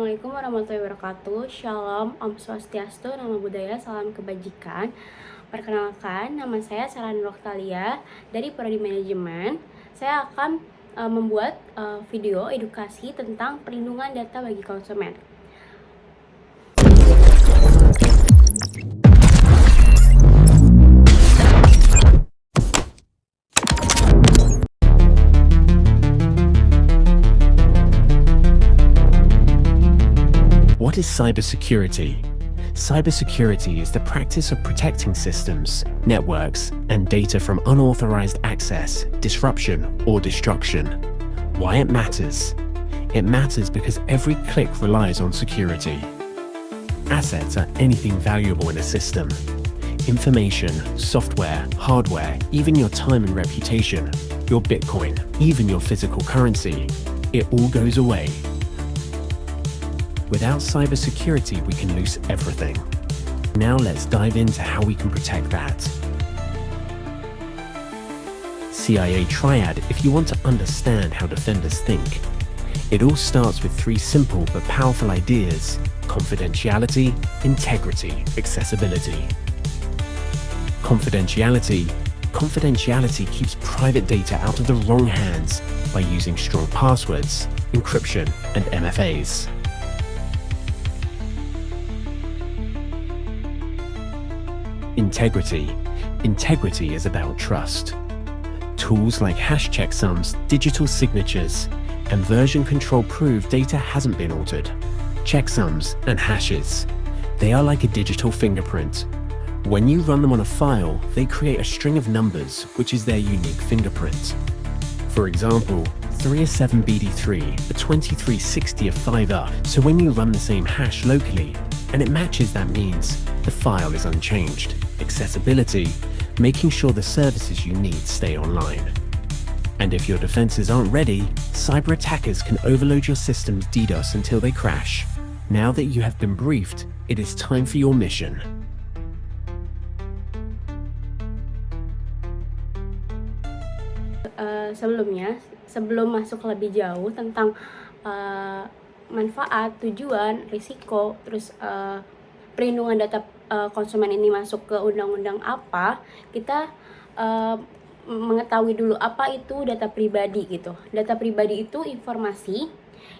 Assalamualaikum warahmatullahi wabarakatuh. Shalom, Om Swastiastu, Namo Buddhaya, salam kebajikan. Perkenalkan, nama saya Sarah Nur Oktalia dari Prodi Manajemen. Saya akan membuat video edukasi tentang perlindungan data bagi konsumen. What is cybersecurity? Cybersecurity is the practice of protecting systems, networks, and data from unauthorized access, disruption, or destruction. Why it matters? It matters because every click relies on security. Assets are anything valuable in a system. Information, software, hardware, even your time and reputation, your Bitcoin, even your physical currency, it all goes away. Without cybersecurity, we can lose everything. Now let's dive into how we can protect that. CIA Triad, if you want to understand how defenders think. It all starts with three simple but powerful ideas: confidentiality, integrity, accessibility. Confidentiality. Confidentiality keeps private data out of the wrong hands by using strong passwords, encryption, and MFAs. Integrity. Integrity is about trust. Tools like hash checksums, digital signatures, and version control prove data hasn't been altered. Checksums and hashes, they are like a digital fingerprint. When you run them on a file, they create a string of numbers, which is their unique fingerprint. For example, 3 is 7BD3, a 2360 of 5R, so when you run the same hash locally, and it matches, that means the file is unchanged. Accessibility, making sure the services you need stay online. And if your defenses aren't ready, cyber attackers can overload your system's DDoS until they crash. Now that you have been briefed, it is time for your mission. Sebelum masuk lebih jauh tentang manfaat, tujuan, risiko, terus perlindungan data konsumen ini masuk ke undang-undang apa, kita mengetahui dulu apa itu data pribadi gitu. Data pribadi itu informasi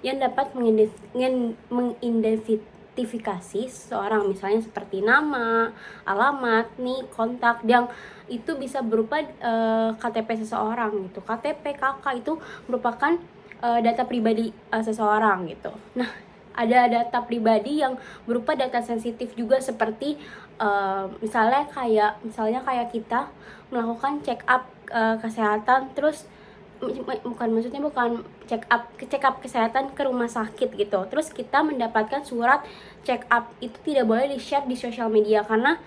yang dapat mengidentifikasi seseorang, misalnya seperti nama, alamat, nik, kontak, yang itu bisa berupa KTP seseorang gitu. KTP, KK itu merupakan data pribadi seseorang gitu. Nah, ada data pribadi yang berupa data sensitif juga, seperti misalnya kayak kita melakukan check up kesehatan, terus bukan check up kesehatan ke rumah sakit gitu. Terus kita mendapatkan surat check up, itu tidak boleh di-share di sosial media karena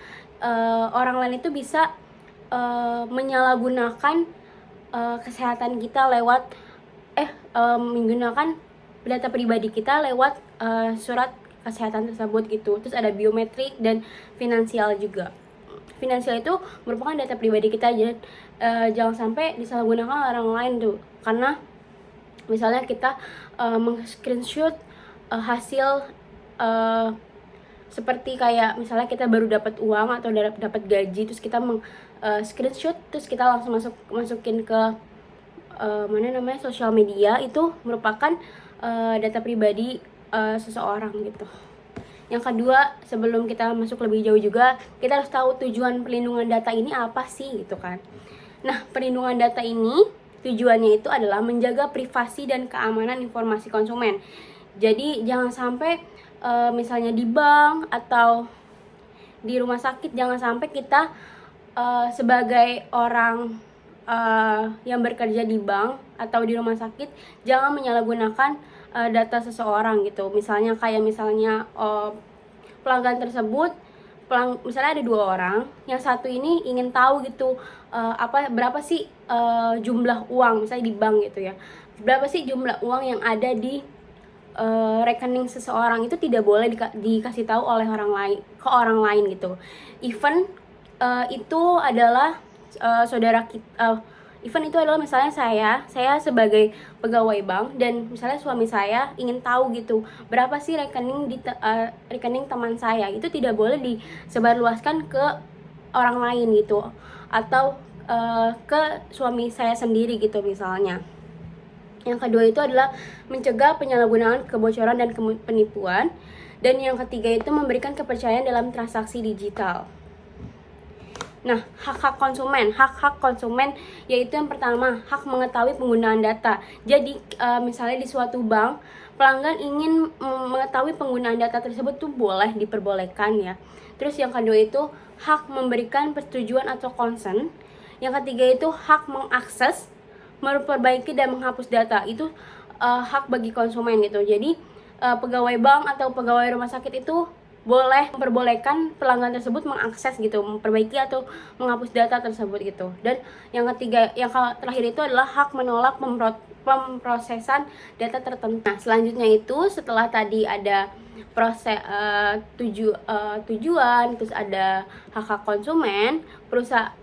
orang lain itu bisa menyalahgunakan kesehatan kita lewat menggunakan data pribadi kita lewat surat kesehatan tersebut gitu. Terus ada biometrik dan finansial juga. Finansial itu merupakan data pribadi kita, jadi jangan sampai disalahgunakan orang lain tuh. Karena misalnya kita meng-screenshot hasil seperti kayak misalnya kita baru dapat uang atau dapat gaji, terus kita screenshot, terus kita langsung masukin ke sosial media, itu merupakan data pribadi seseorang gitu. Yang kedua, sebelum kita masuk lebih jauh juga, kita harus tahu tujuan perlindungan data ini apa sih gitu kan. Nah, perlindungan data ini tujuannya itu adalah menjaga privasi dan keamanan informasi konsumen. Jadi jangan sampai misalnya di bank atau di rumah sakit, jangan sampai kita sebagai orang yang bekerja di bank atau di rumah sakit, jangan menyalahgunakan data seseorang gitu. Misalnya pelanggan tersebut, misalnya ada 2 orang, yang satu ini ingin tahu gitu berapa sih jumlah uang misalnya di bank gitu ya, berapa sih jumlah uang yang ada di rekening seseorang, itu tidak boleh dikasih tahu oleh orang lain gitu. Even itu adalah saudara kita, Even itu adalah misalnya saya sebagai pegawai bank dan misalnya suami saya ingin tahu gitu berapa sih rekening teman saya, itu tidak boleh disebarluaskan ke orang lain gitu, atau ke suami saya sendiri gitu misalnya. Yang kedua itu adalah mencegah penyalahgunaan kebocoran dan penipuan. Dan yang ketiga itu memberikan kepercayaan dalam transaksi digital. Nah, hak-hak konsumen yaitu yang pertama, hak mengetahui penggunaan data. Jadi misalnya di suatu bank, pelanggan ingin mengetahui penggunaan data tersebut tuh diperbolehkan ya. Terus yang kedua itu hak memberikan persetujuan atau consent. Yang ketiga itu hak mengakses, memperbaiki dan menghapus data. Itu hak bagi konsumen gitu. Jadi pegawai bank atau pegawai rumah sakit itu memperbolehkan pelanggan tersebut mengakses gitu, memperbaiki atau menghapus data tersebut gitu. Dan yang terakhir itu adalah hak menolak pemrosesan data tertentu. Nah, selanjutnya itu setelah tadi ada proses tujuan, terus ada hak konsumen,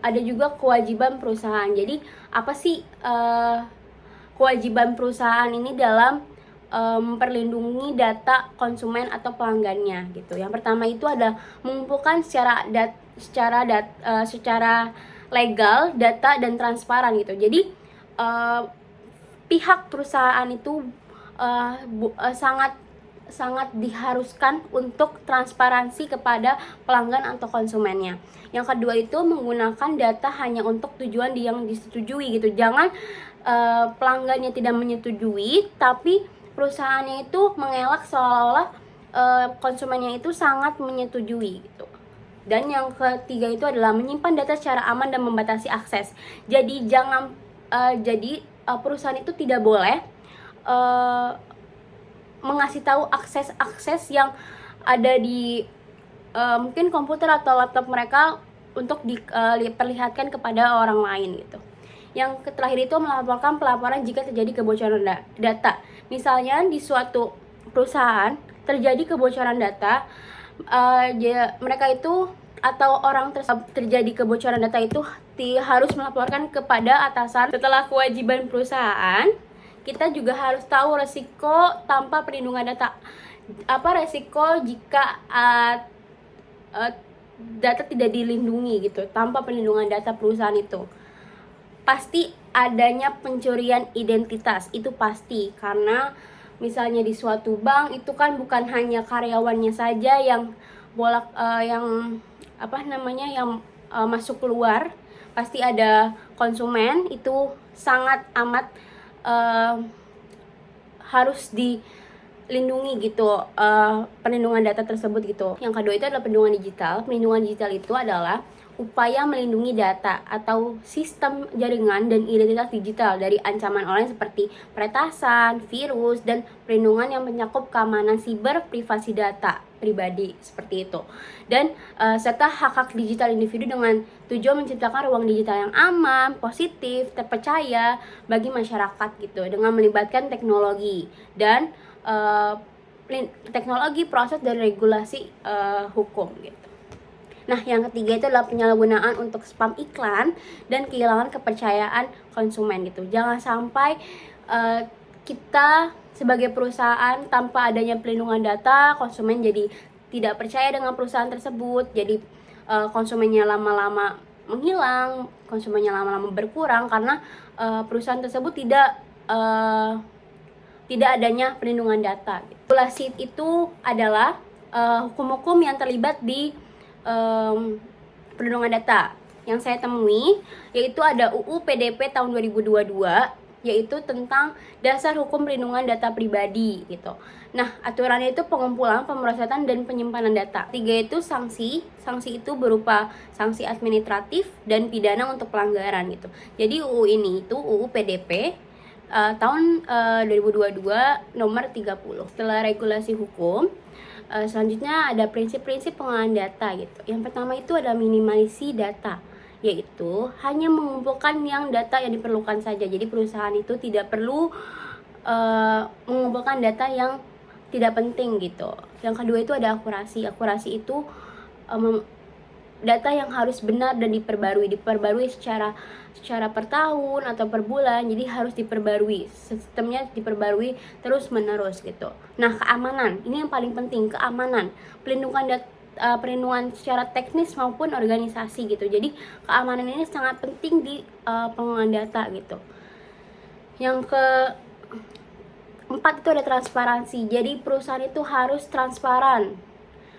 ada juga kewajiban perusahaan. Jadi apa sih kewajiban perusahaan ini dalam memperlindungi data konsumen atau pelanggannya gitu. Yang pertama itu ada mengumpulkan secara legal data dan transparan gitu. Jadi pihak perusahaan itu sangat diharuskan untuk transparansi kepada pelanggan atau konsumennya. Yang kedua itu menggunakan data hanya untuk tujuan yang disetujui gitu. Jangan pelanggannya tidak menyetujui tapi perusahaannya itu mengelak seolah-olah konsumennya itu sangat menyetujui gitu. Dan yang ketiga itu adalah menyimpan data secara aman dan membatasi akses. Jadi perusahaan itu tidak boleh mengasih tahu akses yang ada di mungkin komputer atau laptop mereka untuk diperlihatkan kepada orang lain gitu. Yang terakhir itu melaporkan pelaporan jika terjadi kebocoran data. Misalnya di suatu perusahaan terjadi kebocoran data, mereka itu atau orang terjadi kebocoran data itu harus melaporkan kepada atasan. Setelah kewajiban perusahaan, kita juga harus tahu resiko tanpa perlindungan data. Apa resiko jika data tidak dilindungi gitu, tanpa perlindungan data perusahaan itu? Pasti adanya pencurian identitas, itu pasti, karena misalnya di suatu bank itu kan bukan hanya karyawannya saja yang masuk keluar, pasti ada konsumen. Itu sangat amat harus dilindungi gitu, perlindungan data tersebut gitu. Yang kedua itu adalah perlindungan digital. Perlindungan digital itu adalah upaya melindungi data atau sistem jaringan dan identitas digital dari ancaman online seperti peretasan, virus, dan perlindungan yang mencakup keamanan siber, privasi data pribadi seperti itu. Dan serta hak-hak digital individu dengan tujuan menciptakan ruang digital yang aman, positif, terpercaya bagi masyarakat gitu, dengan melibatkan teknologi dan teknologi, proses, dan regulasi hukum gitu. Nah, yang ketiga itu adalah penyalahgunaan untuk spam iklan dan kehilangan kepercayaan konsumen gitu. Jangan sampai kita sebagai perusahaan tanpa adanya perlindungan data, konsumen jadi tidak percaya dengan perusahaan tersebut. Jadi konsumennya lama-lama menghilang, konsumennya lama-lama berkurang karena perusahaan tersebut tidak adanya perlindungan data. Regulasi itu adalah hukum-hukum yang terlibat di perlindungan data yang saya temui, yaitu ada UU PDP tahun 2022, yaitu tentang dasar hukum perlindungan data pribadi gitu. Nah, aturannya itu pengumpulan, pemrosesan, dan penyimpanan data. Tiga itu sanksi itu berupa sanksi administratif dan pidana untuk pelanggaran gitu. Jadi UU ini itu UU PDP tahun 2022 nomor 30. Setelah regulasi hukum, selanjutnya ada prinsip-prinsip pengelolaan data gitu. Yang pertama itu ada minimalisi data, yaitu hanya mengumpulkan yang data yang diperlukan saja. Jadi perusahaan itu tidak perlu mengumpulkan data yang tidak penting gitu. Yang kedua itu ada akurasi. Akurasi itu data yang harus benar dan diperbarui secara per tahun atau per bulan. Jadi harus diperbarui, sistemnya diperbarui terus menerus gitu. Nah, keamanan ini yang paling penting, keamanan, perlindungan secara teknis maupun organisasi gitu. Jadi keamanan ini sangat penting di pengelolaan data gitu. Yang keempat itu ada transparansi. Jadi perusahaan itu harus transparan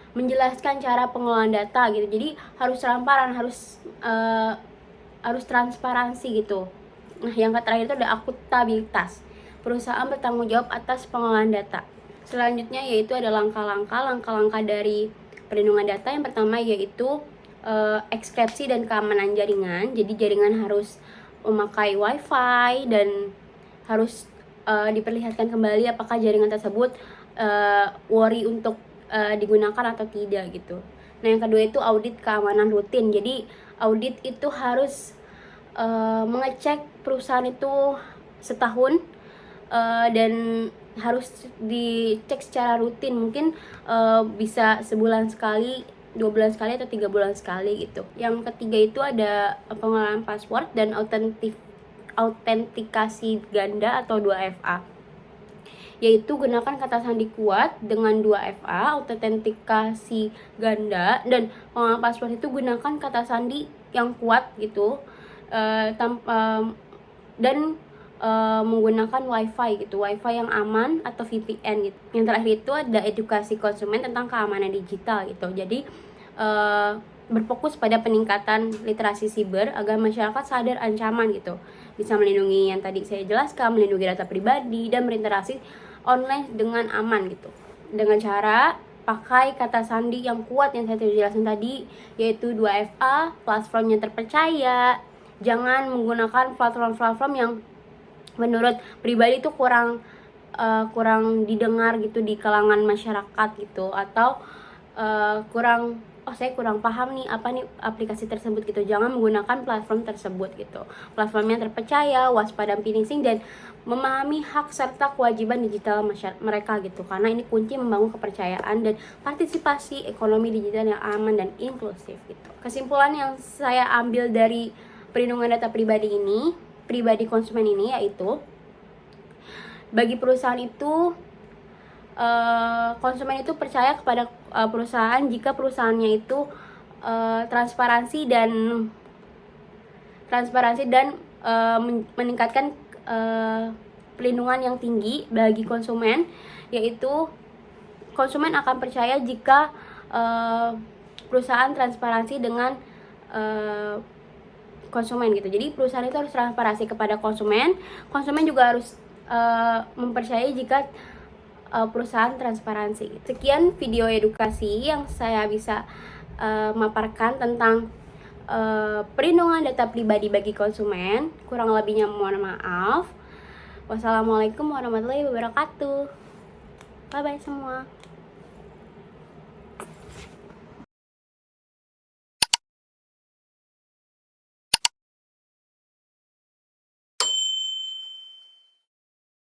menjelaskan cara pengelolaan data gitu. Jadi harus transparan, harus transparansi gitu. Nah, yang terakhir itu ada akuntabilitas. Perusahaan bertanggung jawab atas pengelolaan data. Selanjutnya yaitu ada langkah-langkah dari perlindungan data. Yang pertama yaitu ekskripsi dan keamanan jaringan. Jadi jaringan harus memakai WiFi dan harus diperlihatkan kembali apakah jaringan tersebut worry untuk digunakan atau tidak gitu. Nah, yang kedua itu audit keamanan rutin. Jadi audit itu harus mengecek perusahaan itu setahun dan harus dicek secara rutin. Mungkin bisa sebulan sekali, 2 bulan sekali, atau 3 bulan sekali gitu. Yang ketiga itu ada pengenalan password dan autentikasi ganda atau 2FA. Yaitu gunakan kata sandi kuat dengan 2FA, autentikasi ganda, dan pengenalan password itu gunakan kata sandi yang kuat gitu, dan menggunakan WiFi gitu, WiFi yang aman atau VPN gitu. Yang terakhir itu ada edukasi konsumen tentang keamanan digital gitu. Jadi berfokus pada peningkatan literasi siber agar masyarakat sadar ancaman gitu. Bisa melindungi yang tadi saya jelaskan, melindungi data pribadi dan berinteraksi online dengan aman gitu. Dengan cara pakai kata sandi yang kuat yang saya jelaskan tadi, yaitu 2FA, platform yang terpercaya. Jangan menggunakan platform yang menurut pribadi itu kurang didengar gitu di kalangan masyarakat gitu, atau saya kurang paham nih apa nih aplikasi tersebut gitu. Jangan menggunakan platform tersebut gitu. Platform yang terpercaya, waspada phishing, dan memahami hak serta kewajiban digital mereka gitu, karena ini kunci membangun kepercayaan dan partisipasi ekonomi digital yang aman dan inklusif gitu. Kesimpulan yang saya ambil dari perlindungan data pribadi konsumen ini yaitu, bagi perusahaan itu konsumen itu percaya kepada perusahaan jika perusahaannya itu transparansi dan meningkatkan pelindungan yang tinggi bagi konsumen, yaitu konsumen akan percaya jika perusahaan transparansi dengan konsumen gitu. Jadi perusahaan itu harus transparansi kepada konsumen juga harus mempercayai jika perusahaan transparansi. Sekian video edukasi yang saya bisa maparkan tentang perlindungan data pribadi bagi konsumen. Kurang lebihnya mohon maaf. Wassalamualaikum warahmatullahi wabarakatuh. Bye bye semua.